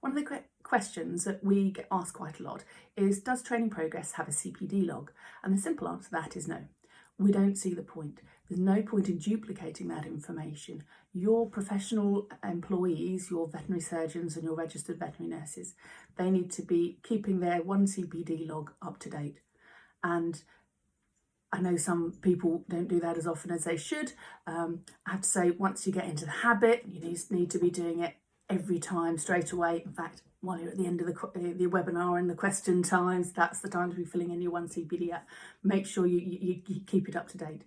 One of the questions that we get asked quite a lot is, does training progress have a CPD log? And the simple answer to that is no. We don't see the point. There's no point in duplicating that information. Your professional employees, your veterinary surgeons and your registered veterinary nurses, they need to be keeping their one CPD log up to date. And I know some people don't do that as often as they should. I have to say, once you get into the habit, you need to be doing it every time straight away. In fact, while you're at the end of the webinar and the question times, that's the time to be filling in your one CPD app. Make sure you keep it up to date.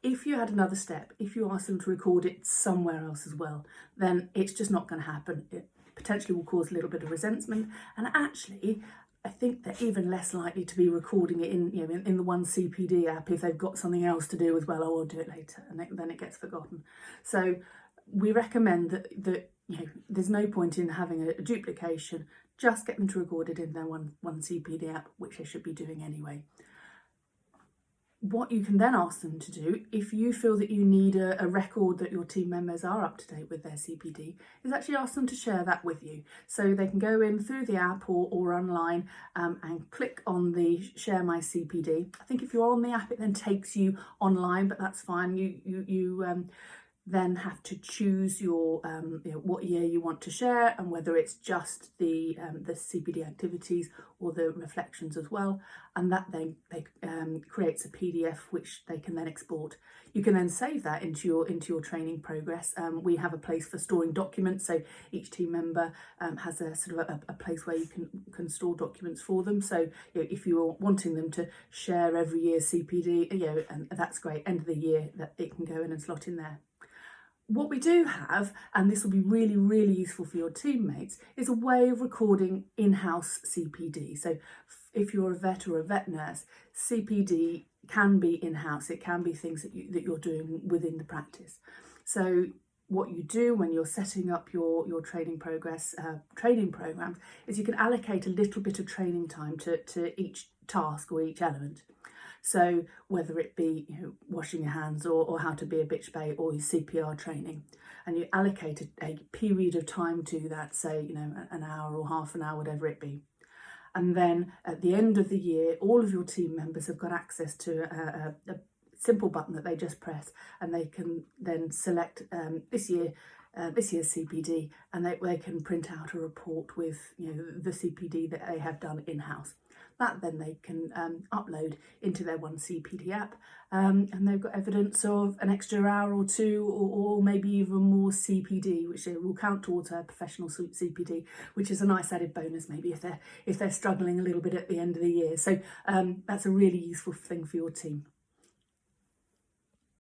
If you had another step, if you ask them to record it somewhere else as well, then it's just not going to happen. It potentially will cause a little bit of resentment, and actually I think they're even less likely to be recording it in the one CPD app if they've got something else to do as well. Oh, I'll do it later, and then it gets forgotten. So we recommend that there's no point in having a duplication. Just get them to record it in their one CPD app, which they should be doing anyway. What you can then ask them to do, if you feel that you need a record that your team members are up to date with their CPD, is actually ask them to share that with you. So they can go in through the app or online and click on the Share My CPD. I think if you're on the app, it then takes you online, but that's fine. You then have to choose your what year you want to share, and whether it's just the CPD activities or the reflections as well, and that then creates a PDF which they can then export. You can then save that into your training progress. We have a place for storing documents, so each team member has a sort of a place where you can store documents for them. So if you're wanting them to share every year's CPD, and that's great, end of the year, that it can go in and slot in there. What we do have, and this will be really, really useful for your teammates, is a way of recording in-house CPD. So if you're a vet or a vet nurse, CPD can be in-house. It can be things that you're doing within the practice. So what you do when you're setting up your training programs is you can allocate a little bit of training time to each task or each element. So whether it be washing your hands or how to be a bitch bay or your CPR training, and you allocate a period of time to that, say an hour or half an hour, whatever it be. And then at the end of the year, all of your team members have got access to a simple button that they just press, and they can then select this year's CPD, and they can print out a report with the CPD that they have done in-house. That then they can upload into their one CPD app, and they've got evidence of an extra hour or two, or maybe even more CPD, which will count towards a professional CPD, which is a nice added bonus maybe if they're struggling a little bit at the end of the year. So that's a really useful thing for your team.